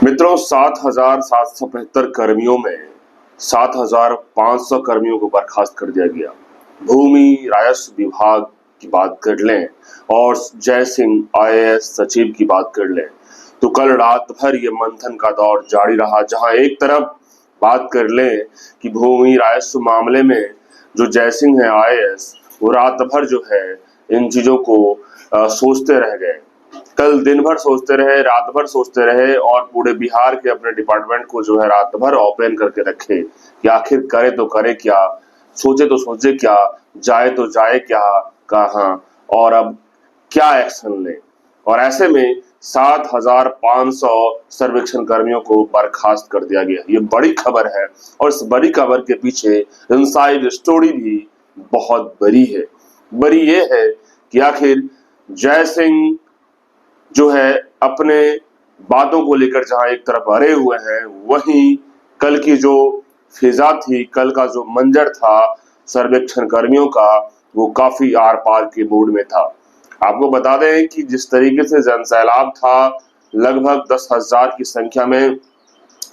मित्रों, 7,775 कर्मियों में 7,500 कर्मियों को बर्खास्त कर दिया गया। भूमि राजस्व विभाग की बात कर लें और जय सिंह आईएएस सचिव की बात कर लें तो कल रात भर ये मंथन का दौर जारी रहा, जहां एक तरफ बात कर लें कि भूमि राजस्व मामले में जो जय सिंह है आईएएस, वो रात भर जो है इन चीजों को सोचते रह गए। कल दिन भर सोचते रहे, रात भर सोचते रहे और पूरे बिहार के अपने डिपार्टमेंट को जो है रात भर ओपन करके रखे कि आखिर करे तो करे क्या, सोचे तो सोचे क्या, जाए तो जाए क्या, कहाँ और अब क्या एक्शन ले। और ऐसे में 7,500 सर्वेक्षण कर्मियों को बर्खास्त कर दिया गया। ये बड़ी खबर है और इस बड़ी खबर के पीछे इनसाइड स्टोरी भी बहुत बड़ी है। बड़ी ये है कि आखिर जय सिंह जो है अपने बातों को लेकर जहां एक तरफ अड़े हुए हैं, वहीं कल की जो फिजा थी, कल का जो मंजर था सर्वेक्षण कर्मियों का, वो काफी आर पार के मूड में था। आपको बता दें कि जिस तरीके से जनसैलाब था, लगभग 10,000 की संख्या में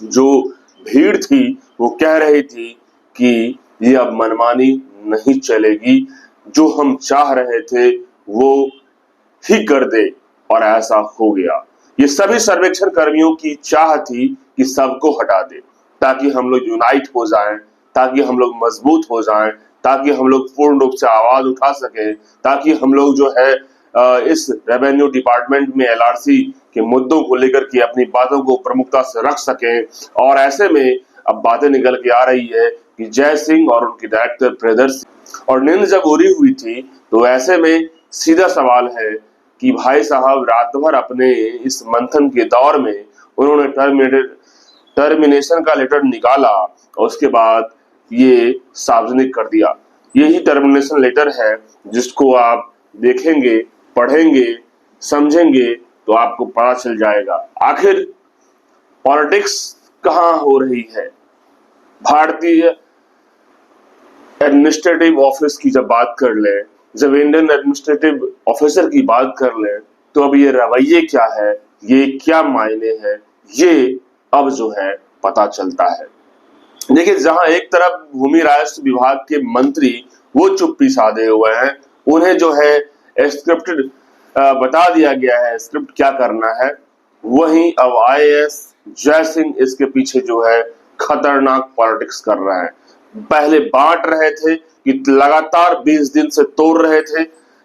जो भीड़ थी, वो कह रही थी कि ये अब मनमानी नहीं चलेगी, जो हम चाह रहे थे वो ही कर दे, और ऐसा हो गया। ये सभी सर्वेक्षण कर्मियों की चाह थी कि सबको हटा दे, ताकि हम लोग यूनाइट हो जाएं, ताकि हम लोग मजबूत हो जाएं, ताकि हम लोग पूर्ण रूप से आवाज उठा सकें, ताकि हम लोग जो है इस रेवेन्यू डिपार्टमेंट में एलआरसी के मुद्दों को लेकर के अपनी बातों को प्रमुखता से रख सकें। और ऐसे में अब बातें निकल के आ रही है कि जय सिंह और उनके डायरेक्टर प्रियदर्शी और नींद जब उड़ी हुई थी, तो ऐसे में सीधा सवाल है कि भाई साहब रात भर अपने इस मंथन के दौर में उन्होंने टर्मिनेशन का लेटर निकाला और उसके बाद ये सार्वजनिक कर दिया। यही टर्मिनेशन लेटर है जिसको आप देखेंगे, पढ़ेंगे, समझेंगे तो आपको पता चल जाएगा आखिर पॉलिटिक्स कहां हो रही है। भारतीय एडमिनिस्ट्रेटिव ऑफिस की जब बात कर ले, जब इंडियन एडमिनिस्ट्रेटिव ऑफिसर की बात कर ले, तो अब ये रवैये क्या है, ये क्या मायने हैं, ये अब जो है पता चलता है। देखिए, जहां एक तरफ भूमि राजस्व विभाग के मंत्री वो चुप्पी साधे हुए हैं, उन्हें जो है स्क्रिप्टेड बता दिया गया है स्क्रिप्ट क्या करना है, वहीं अब आईएएस जय सिंह इसके पीछे जो है खतरनाक पॉलिटिक्स कर रहे हैं। पहले बांट रहे थे कि लगातार 20 दिन से तोड़ रहे थे,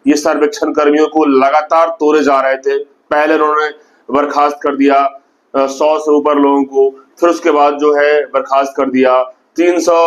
ये सर्वेक्षण कर्मियों को लगातार तोड़े जा रहे थे। पहले उन्होंने बर्खास्त कर दिया 100 से ऊपर लोगों को, फिर उसके बाद जो है बर्खास्त कर दिया 300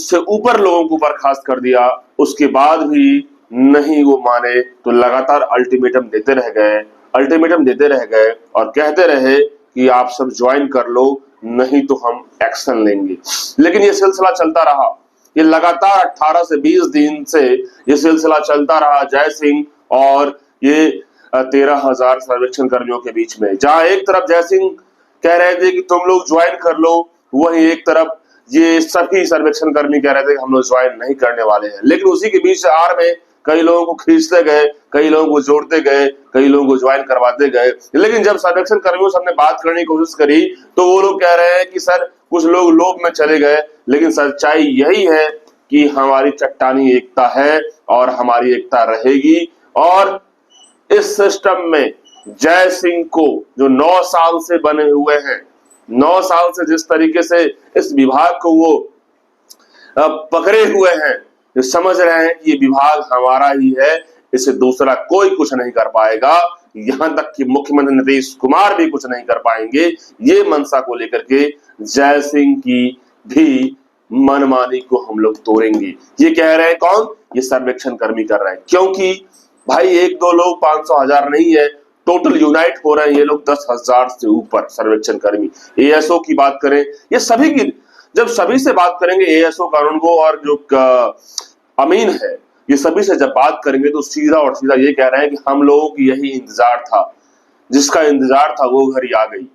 से ऊपर लोगों को बर्खास्त कर दिया। उसके बाद भी नहीं वो माने तो लगातार अल्टीमेटम देते रह गए और कहते रहे कि आप सब ज्वाइन कर लो, नहीं तो हम एक्शन लेंगे। लेकिन ये सिलसिला चलता रहा, ये लगातार 18 से 20 दिन से ये सिलसिला चलता रहा जय सिंह और ये 13,000 सर्वेक्षण कर्मियों के बीच में। जहां एक तरफ जय सिंह कह रहे थे कि तुम लोग ज्वाइन कर लो, वहीं एक तरफ ये सभी सर्वेक्षण कर्मी कह रहे थे कि हम लोग ज्वाइन नहीं करने वाले हैं। लेकिन उसी के बीच आड़ में कई लोगों को खींचते गए, कई लोगों को जोड़ते गए, कई लोगों को ज्वाइन करवाते गए। लेकिन जब सर्वेक्षण कर्मियों से हमने बात करने की कोशिश करी तो वो लोग कह रहे हैं कि सर कुछ लोग लोभ में चले गए, लेकिन सच्चाई यही है कि हमारी चट्टानी एकता है और हमारी एकता रहेगी। और इस सिस्टम में जय सिंह को जो 9 साल से बने हुए हैं, 9 साल से जिस तरीके से इस विभाग को वो पकड़े हुए हैं, जो समझ रहे हैं कि ये विभाग हमारा ही है, इसे दूसरा कोई कुछ नहीं कर पाएगा, यहां तक कि मुख्यमंत्री नीतीश कुमार भी कुछ नहीं कर पाएंगे। ये मनसा को लेकर के जय सिंह की भी मनमानी को हम लोग तोड़ेंगे, ये कह रहे हैं कौन? ये सर्वेक्षण कर्मी कर रहे हैं। क्योंकि भाई एक दो लोग 500 हजार नहीं है, टोटल यूनाइट हो रहे हैं ये लोग 10,000 से ऊपर सर्वेक्षण कर्मी। एएसओ की बात करें, ये सभी की जब सभी से बात करेंगे, एएसओ कानून को और जो अमीन है, ये सभी से जब बात करेंगे तो सीधा और सीधा ये कह रहे हैं कि हम लोगों की यही इंतजार था, जिसका इंतजार था वो घड़ी आ गई।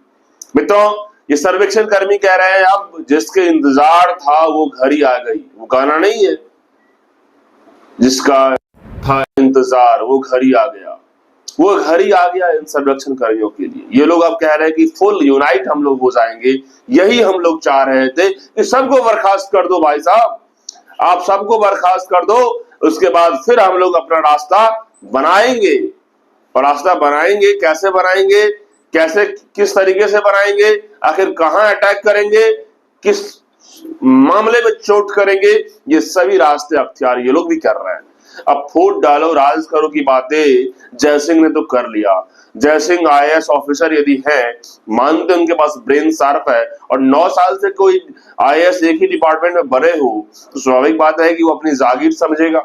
मित्रों, ये सर्वेक्षण कर्मी कह रहे हैं अब जिसके इंतजार था वो घड़ी आ गई। वो गाना नहीं है, जिसका था इंतजार वो घड़ी आ गया। वो घर ही आ गया इन सर्वेक्षण कर्मियों के लिए। ये लोग अब कह रहे हैं कि फुल यूनाइट हम लोग हो जाएंगे, यही हम लोग चाह रहे थे कि सबको बर्खास्त कर दो भाई साहब, आप सबको बर्खास्त कर दो, उसके बाद फिर हम लोग अपना रास्ता बनाएंगे। और रास्ता बनाएंगे, कैसे बनाएंगे, कैसे किस तरीके से बनाएंगे, आखिर कहां अटैक करेंगे, किस मामले में चोट करेंगे, ये सभी रास्ते अख्तियार ये लोग भी कर रहे हैं। अब फूट डालो राज करो की बातें जयसिंह ने तो कर लिया। जयसिंह आईएएस ऑफिसर यदि है, मानते उनके पास ब्रेन शार्प है, और 9 साल से कोई आईएएस एक ही डिपार्टमेंट में बने हो, तो स्वाभाविक बात है कि वो अपनी जागीर समझेगा।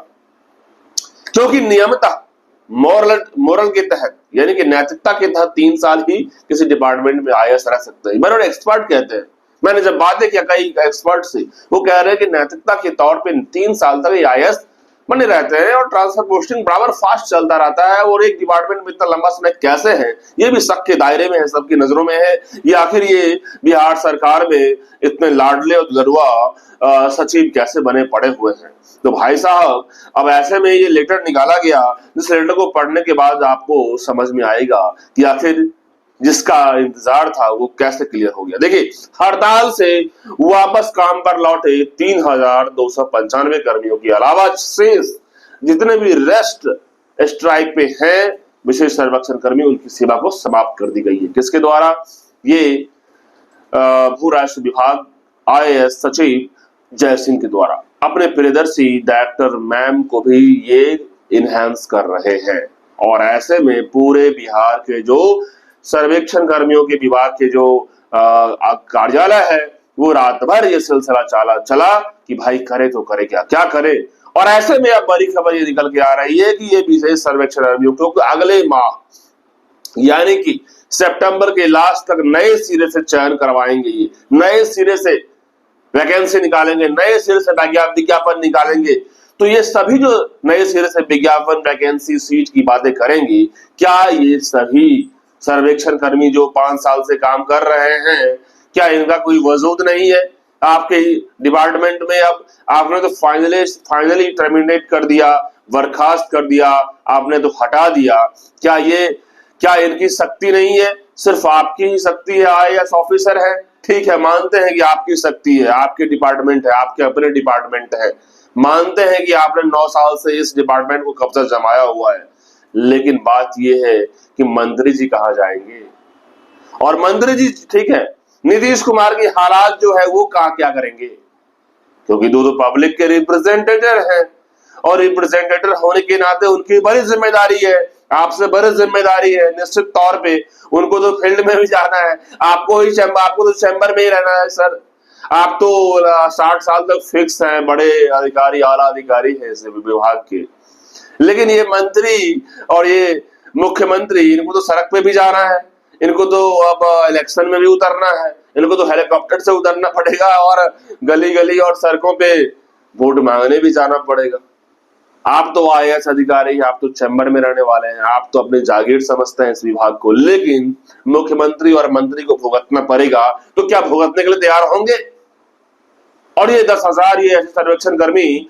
क्योंकि नियमतः मोरल के तहत, यानी कि नैतिकता के तहत 3 साल ही किसी डिपार्टमेंट में आईएएस रह सकते हैं। मैंने एक्सपर्ट कहते हैं, मैंने जब बातें किया कई एक्सपर्ट से, वो कह रहे हैं कि नैतिकता के तौर पे 3 साल तक आईएएस बने रहते हैं, और ट्रांसफर पोस्टिंग बराबर फास्ट चलता रहता है। और एक डिपार्टमेंट में इतना लंबा समय कैसे है, ये भी शक के दायरे में है, सबकी नजरों में है। ये आखिर ये बिहार सरकार में इतने लाडले और दुलरुआ सचिव कैसे बने पड़े हुए हैं। तो भाई साहब, अब ऐसे में ये लेटर निकाला गया, जिस लेटर को पढ़ने के बाद आपको समझ में आएगा कि आखिर जिसका इंतजार था वो कैसे क्लियर हो गया। देखिए, हड़ताल से वापस काम पर लौटे 3,295 कर्मियों के अलावा शेष जितने भी रेस्ट स्ट्राइक पे हैं विशेष सर्वेक्षण कर्मी, उनकी सेवा को समाप्त कर दी गई है। किसके द्वारा? ये भू राजस्व विभाग आईएएस सचिव जयसिंह के द्वारा अपने प्रियदर्शी डायरेक्टर मैम को भी ये इनहेंस कर रहे हैं। और ऐसे में पूरे बिहार के जो सर्वेक्षण कर्मियों के विभाग के जो कार्यालय है, वो रात भर ये सिलसिला चला कि भाई करे तो करे क्या करे। और ऐसे में अब बड़ी खबर ये निकल के आ रही है कि ये विशेष सर्वेक्षण कर्मियों को अगले माह यानी कि सितंबर के लास्ट तक नए सिरे से चयन करवाएंगे, ये नए सिरे से वैकेंसी निकालेंगे, नए सिरे से विज्ञापन निकालेंगे। तो ये सभी जो नए सिरे से विज्ञापन, वैकेंसी, सीट की बातें करेंगी, क्या ये सभी सर्वेक्षण कर्मी जो 5 साल से काम कर रहे हैं, क्या इनका कोई वजूद नहीं है आपके डिपार्टमेंट में? अब आपने तो फाइनली टर्मिनेट कर दिया, बर्खास्त कर दिया, आपने तो हटा दिया। क्या इनकी शक्ति नहीं है? सिर्फ आपकी ही शक्ति है, आईएएस ऑफिसर है, ठीक है, मानते हैं कि आपकी शक्ति है, आपके डिपार्टमेंट है, आपके अपने डिपार्टमेंट है, मानते हैं कि आपने 9 साल से इस डिपार्टमेंट को कब्जा जमाया हुआ है। लेकिन बात यह है कि मंत्री जी कहां जाएंगे? और मंत्री जी, ठीक है, नीतीश कुमार की हालात जो है वो क्या करेंगे? क्योंकि दो पब्लिक के रिप्रेजेंटेटिव हैं, और रिप्रेजेंटेटिव होने के नाते उनकी बड़ी जिम्मेदारी है, आपसे बड़ी जिम्मेदारी है। निश्चित तौर पे उनको तो फील्ड में भी जाना है, आपको तो चैम्बर में ही रहना है सर। आप तो 60 साल तक फिक्स हैं, बड़े अधिकारी, आला अधिकारी है इस विभाग के। लेकिन ये मंत्री और ये मुख्यमंत्री, इनको तो सड़क पे भी जाना है, इनको तो अब इलेक्शन में भी उतरना है, इनको तो हेलीकॉप्टर से उतरना पड़ेगा, और गली गली और सड़कों पे वोट मांगने भी जाना पड़ेगा। आप तो आईएएस अधिकारी, आप तो चैम्बर में रहने वाले हैं, आप तो अपनी जागीर समझते हैं इस विभाग को, लेकिन मुख्यमंत्री और मंत्री को भुगतना पड़ेगा। तो क्या भुगतने के लिए तैयार होंगे? और ये 10,000 ये ऐसे सर्वेक्षण कर्मी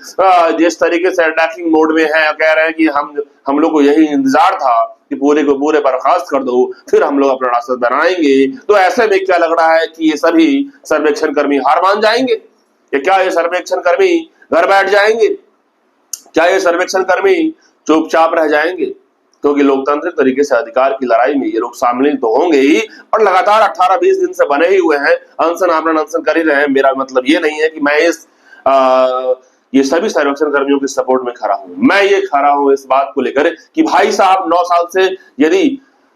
जिस तरीके से अटैकिंग मोड में है, कह रहे हैं कि हम लोग को यही इंतजार था कि पूरे को पूरे बर्खास्त कर दो, फिर हम लोग अपना रास्ता बनाएंगे। तो ऐसे में क्या लग रहा है कि ये सभी सर्वेक्षण कर्मी हार मान जाएंगे? क्या ये सर्वेक्षण कर्मी घर बैठ जाएंगे? क्या ये सर्वेक्षण कर्मी चुपचाप रह जाएंगे? क्योंकि लोकतांत्रिक तरीके से अधिकार की लड़ाई में ये लोग शामिल तो होंगे ही, और लगातार 18-20 दिन से बने ही हुए हैं, अनशन आमरण अनशन कर ही रहे हैं। मेरा मतलब ये नहीं है कि मैं ये सभी सर्वेक्षण कर्मियों के सपोर्ट में खड़ा हूं। मैं ये खड़ा हूं इस बात को लेकर कि भाई साहब 9 साल से यदि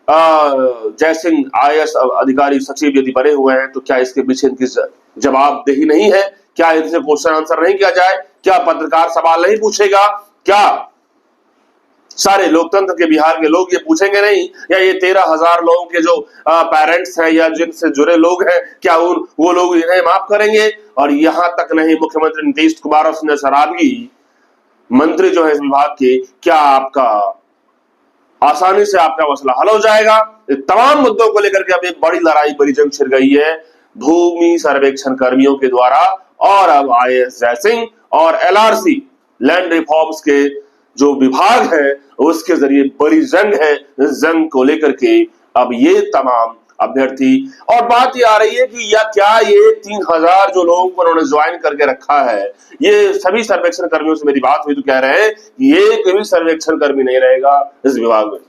जयसिंह आईएएस अधिकारी सचिव यदि बने हुए हैं, तो क्या इसके पीछे इनकी जवाबदेही नहीं है? क्या इनसे क्वेश्चन आंसर नहीं किया जाए? क्या पत्रकार सवाल नहीं पूछेगा? क्या सारे लोकतंत्र के बिहार के लोग ये पूछेंगे नहीं? या ये 13,000 लोगों के जो पेरेंट्स हैं या जिनसे जुड़े लोग हैं, क्या वो लोग इन्हें माफ करेंगे? और यहां तक नहीं, मुख्यमंत्री नीतीश कुमार और सुनील शराबगी मंत्री जो है इस विभाग के, क्या आपका आसानी से आपका मसला हल हो जाएगा? तमाम मुद्दों को लेकर के अब एक बड़ी लड़ाई, बड़ी जंग छिड़ गई है भूमि सर्वेक्षण कर्मियों के द्वारा, और अब आईएएस जयसिंह और एलआरसी लैंड रिफॉर्म्स के जो विभाग है उसके जरिए बड़ी जंग है। इस जंग को लेकर के अब ये तमाम अभ्यर्थी, और बात ये आ रही है कि या क्या ये 3000 जो लोगों को उन्होंने ज्वाइन करके रखा है, ये सभी सर्वेक्षण कर्मियों से मेरी बात हुई तो कह रहे हैं कि एक भी सर्वेक्षण कर्मी नहीं रहेगा इस विभाग में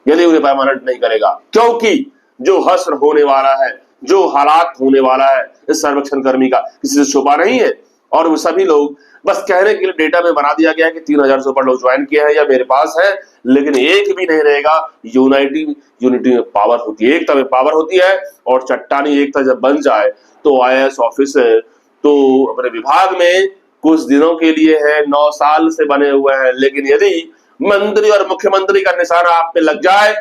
यदि उन्हें परमानेंट नहीं करेगा, क्योंकि जो हश्र होने वाला है, जो हालात होने वाला है इस सर्वेक्षण कर्मी का किसी से छुपा नहीं है। और वो सभी लोग बस कहने के लिए डेटा में बना दिया गया है कि 3000 से ऊपर लोग ज्वाइन किए हैं या मेरे पास है, लेकिन एक भी नहीं रहेगा। यूनिटी में पावर होती है, एकता में पावर होती है। और चट्टानी एकता जब बन जाए तो आईएएस ऑफिसर तो अपने विभाग में कुछ दिनों के लिए है, 9 साल से बने हुए हैं, लेकिन यदि मंत्री और मुख्यमंत्री का निशाना आप पे लग जाए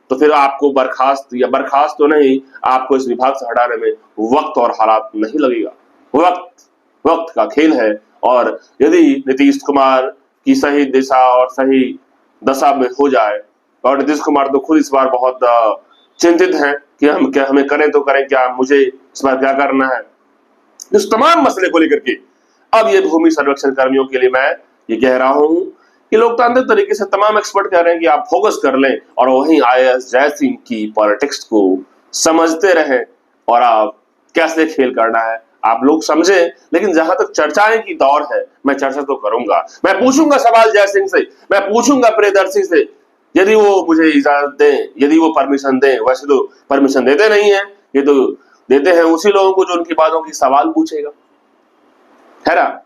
तो फिर आपको बर्खास्त तो नहीं, आपको इस विभाग से हटाने में वक्त और हालात नहीं लगेगा। वक्त का खेल है। और यदि नीतीश कुमार की सही दिशा और सही दशा में हो जाए, और नीतीश कुमार तो खुद इस बार बहुत चिंतित हैं कि हमें करें तो करें क्या, मुझे इस बार क्या करना है, इस तमाम मसले को लेकर के अब ये भूमि सर्वेक्षण कर्मियों के लिए मैं ये कह रहा हूं कि लोकतांत्रिक तरीके से तमाम एक्सपर्ट कह रहे हैं कि आप फोकस कर लें और वहीं आईएएस जय सिंह की पॉलिटिक्स को समझते रहें और आप कैसे खेल करना है आप लोग समझें। लेकिन जहां तक चर्चाएं की दौर है, मैं चर्चा तो करूंगा, मैं पूछूंगा सवाल जय सिंह से, मैं पूछूंगा प्रियदर्शी से, यदि वो मुझे इजाजत दें, यदि वो परमिशन दें। वैसे तो परमिशन देते नहीं है, ये तो देते हैं उसी लोगों को जो उनकी बातों की सवाल पूछेगा, है ना।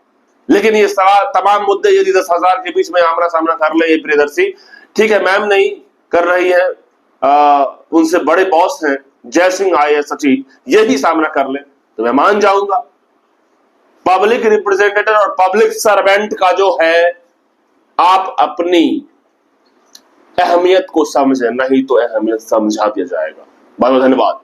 लेकिन ये सवाल तमाम मुद्दे यदि 10,000 के बीच में आमना सामना कर ले ये प्रियदर्शी, ठीक है, मैम नहीं कर रही है, उनसे बड़े बॉस हैं जय सिंह आईएएस सचिव, ये भी सामना कर ले तो मैं मान जाऊंगा। पब्लिक रिप्रेजेंटेटिव और पब्लिक सर्वेंट का जो है, आप अपनी अहमियत को समझें, नहीं तो अहमियत समझा दिया जाएगा। बहुत बहुत धन्यवाद।